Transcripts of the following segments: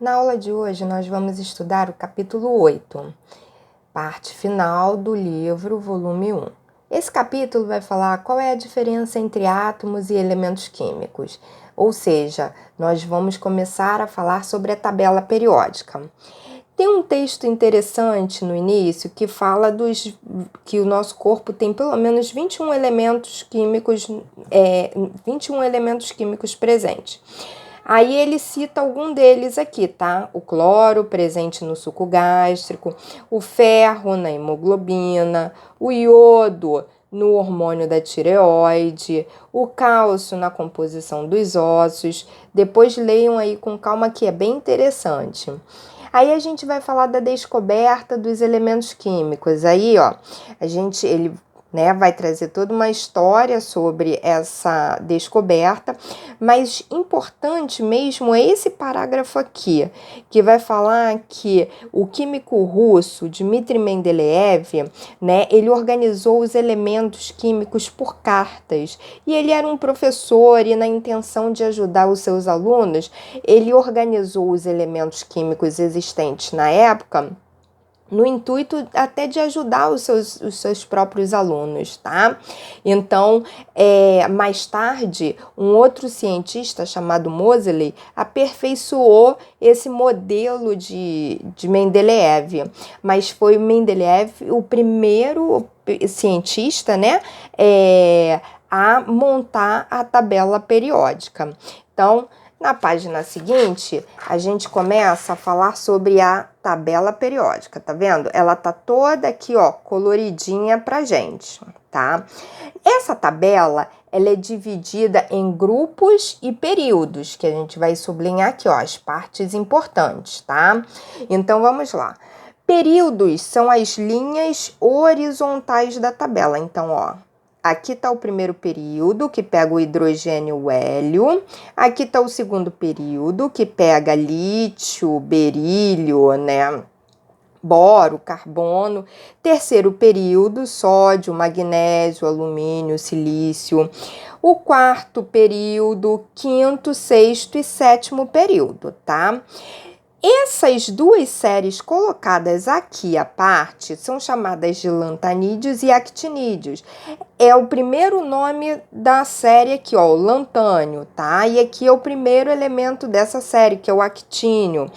Na aula de hoje, nós vamos estudar o capítulo 8, parte final do livro, volume 1. Esse capítulo vai falar qual é a diferença entre átomos e elementos químicos, ou seja, nós vamos começar a falar sobre a tabela periódica. Tem um texto interessante no início que fala que o nosso corpo tem pelo menos 21 elementos químicos, 21 elementos químicos presentes. Aí ele cita algum deles aqui, tá? O cloro presente no suco gástrico, o ferro na hemoglobina, o iodo no hormônio da tireoide, o cálcio na composição dos ossos. Depois leiam aí com calma que é bem interessante. Aí a gente vai falar da descoberta dos elementos químicos. Aí, ó, ele vai trazer toda uma história sobre essa descoberta, mas importante mesmo é esse parágrafo aqui, que vai falar que o químico russo Dmitry Mendeleev, ele organizou os elementos químicos por cartas, e ele era um professor e na intenção de ajudar os seus alunos, ele organizou os elementos químicos existentes na época, no intuito até de ajudar os seus próprios alunos, tá? Então, mais tarde, um outro cientista chamado Moseley aperfeiçoou esse modelo de Mendeleev, mas foi Mendeleev o primeiro cientista, a montar a tabela periódica. Então, na página seguinte, a gente começa a falar sobre a tabela periódica, tá vendo? Ela tá toda aqui, ó, coloridinha pra gente, tá? Essa tabela, ela é dividida em grupos e períodos, que a gente vai sublinhar aqui, ó, as partes importantes, tá? Então, vamos lá. Períodos são as linhas horizontais da tabela. Então, ó, aqui está o primeiro período, que pega o hidrogênio e o hélio. Aqui está o segundo período, que pega lítio, berílio, boro, carbono. Terceiro período, sódio, magnésio, alumínio, silício. O quarto período, quinto, sexto e sétimo período, tá? Essas duas séries colocadas aqui à parte são chamadas de lantanídeos e actinídeos. É o primeiro nome da série aqui, ó, o lantânio, tá? E aqui é o primeiro elemento dessa série, que é o actínio.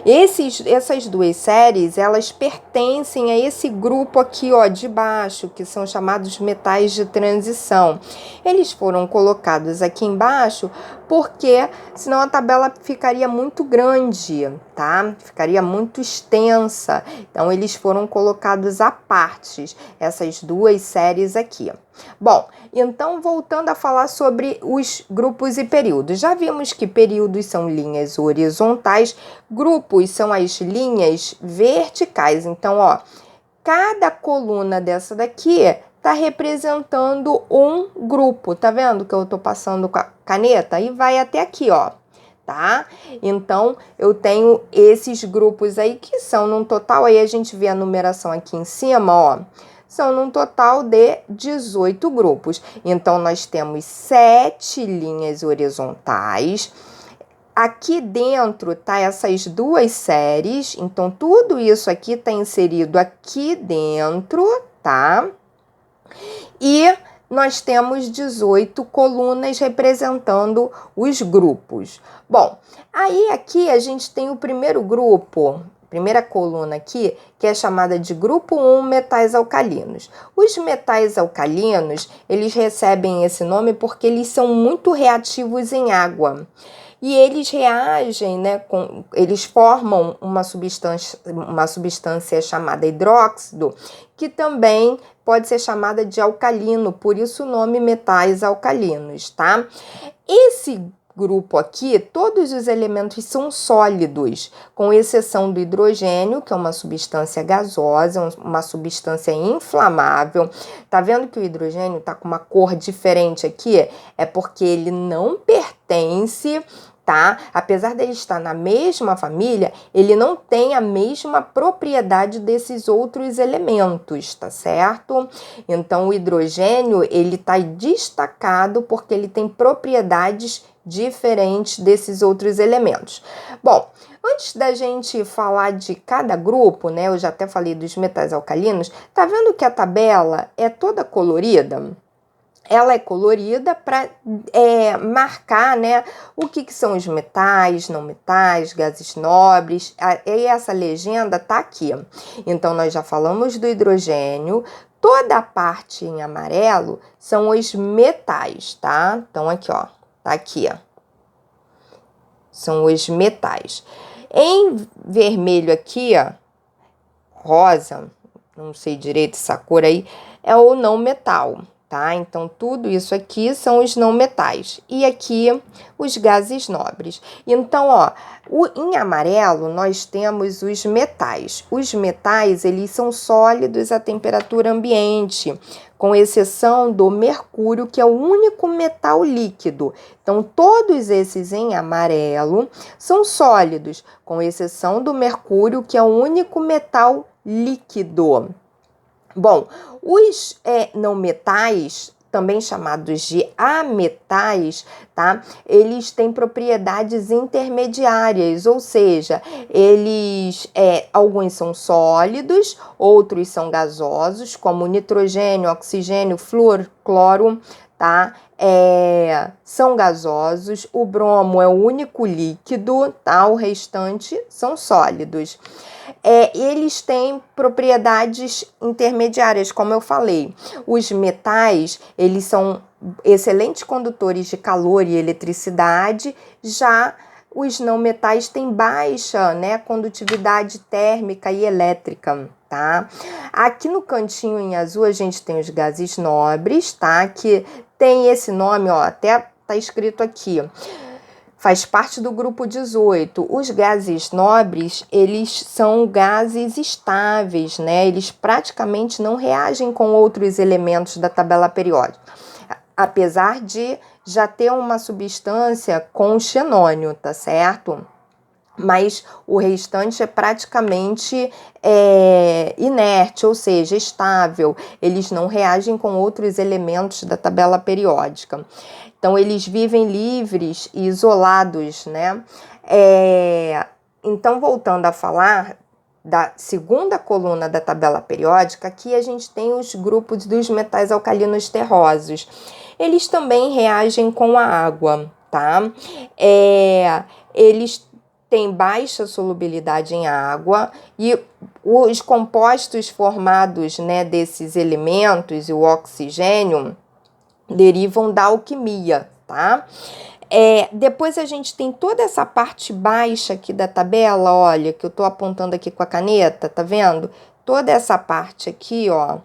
Essas duas séries, elas pertencem a esse grupo aqui, ó, de baixo, que são chamados metais de transição. Eles foram colocados aqui embaixo porque senão a tabela ficaria muito grande, tá? Ficaria muito extensa. Então, eles foram colocados à parte, essas duas séries aqui. Bom, então voltando a falar sobre os grupos e períodos. Já vimos que períodos são linhas horizontais, grupos são as linhas verticais. Então, ó, cada coluna dessa daqui está representando um grupo. Tá vendo que eu tô passando com a caneta? E vai até aqui, ó. Tá? Então, eu tenho esses grupos aí que são num total, aí a gente vê a numeração aqui em cima, ó, são num total de 18 grupos. Então, nós temos 7 linhas horizontais. Aqui dentro tá essas duas séries, então tudo isso aqui tá inserido aqui dentro, tá? E nós temos 18 colunas representando os grupos. Bom, aí aqui a gente tem o primeiro grupo, primeira coluna aqui, que é chamada de grupo 1, metais alcalinos. Os metais alcalinos, eles recebem esse nome porque eles são muito reativos em água. E eles reagem, eles formam uma substância chamada hidróxido, que também pode ser chamada de alcalino, por isso o nome metais alcalinos, tá? Esse grupo aqui, todos os elementos são sólidos, com exceção do hidrogênio, que é uma substância gasosa, uma substância inflamável. Tá vendo que o hidrogênio tá com uma cor diferente aqui? É porque ele não pertence tá? Apesar dele estar na mesma família, ele não tem a mesma propriedade desses outros elementos, tá certo? Então, o hidrogênio, ele tá destacado porque ele tem propriedades diferentes desses outros elementos. Bom, antes da gente falar de cada grupo, né? Eu já até falei dos metais alcalinos. Tá vendo que a tabela é toda colorida? Ela é colorida para marcar, né, o que são os metais, não metais, gases nobres. E essa legenda tá aqui. Então, nós já falamos do hidrogênio. Toda a parte em amarelo são os metais, tá? Então, aqui, ó. Tá aqui, ó. São os metais. Em vermelho aqui, ó, rosa, não sei direito essa cor aí, é o não metal. Tá? Então, tudo isso aqui são os não metais. E aqui, os gases nobres. Então, ó, em amarelo, nós temos os metais. Os metais, eles são sólidos à temperatura ambiente, com exceção do mercúrio, que é o único metal líquido. Então, todos esses em amarelo são sólidos, com exceção do mercúrio, que é o único metal líquido. Bom, os não metais, também chamados de ametais, tá? Eles têm propriedades intermediárias, ou seja, eles alguns são sólidos, outros são gasosos, como nitrogênio, oxigênio, flúor, cloro, tá? São gasosos. O bromo é o único líquido, tá? O restante são sólidos. Eles têm propriedades intermediárias, como eu falei. Os metais, eles são excelentes condutores de calor e eletricidade, já os não metais têm baixa, né, condutividade térmica e elétrica, tá? Aqui no cantinho em azul a gente tem os gases nobres, tá? Que tem esse nome, ó, até tá escrito aqui. Faz parte do grupo 18. Os gases nobres, eles são gases estáveis, né? Eles praticamente não reagem com outros elementos da tabela periódica, apesar de já ter uma substância com xenônio, tá certo? Mas o restante é praticamente inerte, ou seja, estável. Eles não reagem com outros elementos da tabela periódica. Então, eles vivem livres e isolados, né? Então, voltando a falar da segunda coluna da tabela periódica, aqui a gente tem os grupos dos metais alcalinos terrosos. Eles também reagem com a água, tá? Eles têm baixa solubilidade em água e os compostos formados, né, desses elementos e o oxigênio derivam da alquimia, tá? Depois a gente tem toda essa parte baixa aqui da tabela, olha, que eu tô apontando aqui com a caneta, tá vendo? Toda essa parte aqui, ó,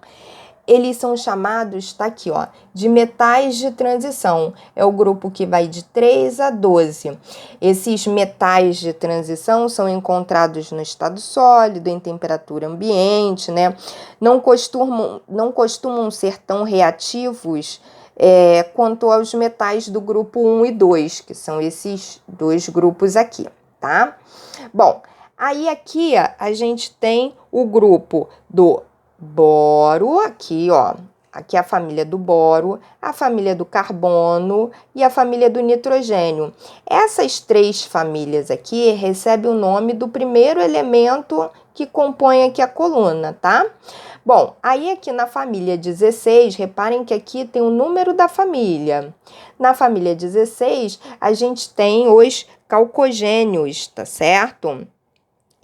eles são chamados, tá aqui, ó, de metais de transição. É o grupo que vai de 3 a 12. Esses metais de transição são encontrados no estado sólido, em temperatura ambiente, né? Não costumam ser tão reativos quanto aos metais do grupo 1 e 2, que são esses dois grupos aqui, tá? Bom, aí aqui a gente tem o grupo do boro, aqui, ó. Aqui é a família do boro, a família do carbono e a família do nitrogênio. Essas três famílias aqui recebem o nome do primeiro elemento que compõe aqui a coluna, tá? Bom, aí aqui na família 16, reparem que aqui tem o número da família. Na família 16, a gente tem os calcogênios, tá certo?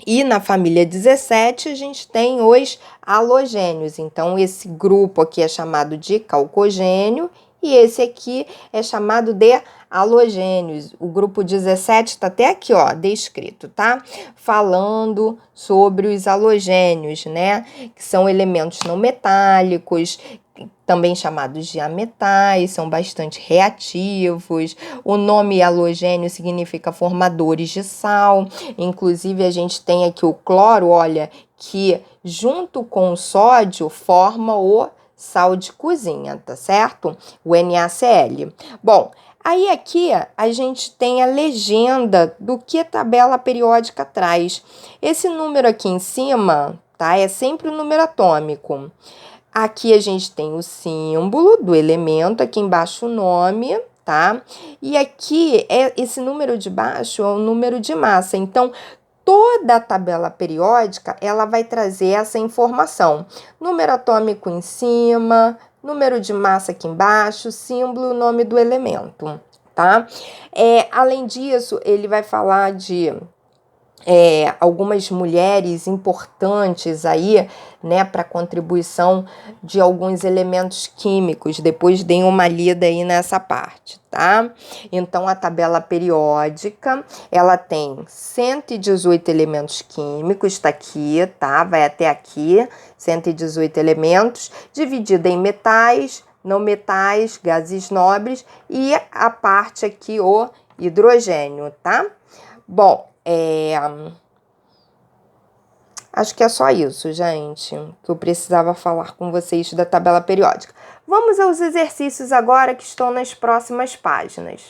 E na família 17, a gente tem os halogênios. Então, esse grupo aqui é chamado de calcogênio e esse aqui é chamado de halogênios. O grupo 17 está até aqui, ó, descrito, tá? Falando sobre os halogênios, né? Que são elementos não metálicos, também chamados de ametais, são bastante reativos. O nome halogênio significa formadores de sal. Inclusive, a gente tem aqui o cloro, olha, que junto com o sódio forma o sal de cozinha, tá certo? O NaCl. Bom, Aí aqui a gente tem a legenda do que a tabela periódica traz. Esse número aqui em cima, tá? É sempre o número atômico. Aqui a gente tem o símbolo do elemento, aqui embaixo o nome, tá? E aqui, esse número de baixo é o número de massa. Então, toda a tabela periódica, ela vai trazer essa informação. Número atômico em cima, número de massa aqui embaixo, símbolo, nome do elemento, tá? Além disso, ele vai falar de algumas mulheres importantes aí, né, para contribuição de alguns elementos químicos. Depois deem uma lida aí nessa parte, tá? Então, a tabela periódica, ela tem 118 elementos químicos, tá aqui, tá? Vai até aqui, 118 elementos, dividida em metais, não metais, gases nobres e a parte aqui, o hidrogênio, tá? Bom, acho que é só isso, gente, que eu precisava falar com vocês da tabela periódica. Vamos aos exercícios agora que estão nas próximas páginas.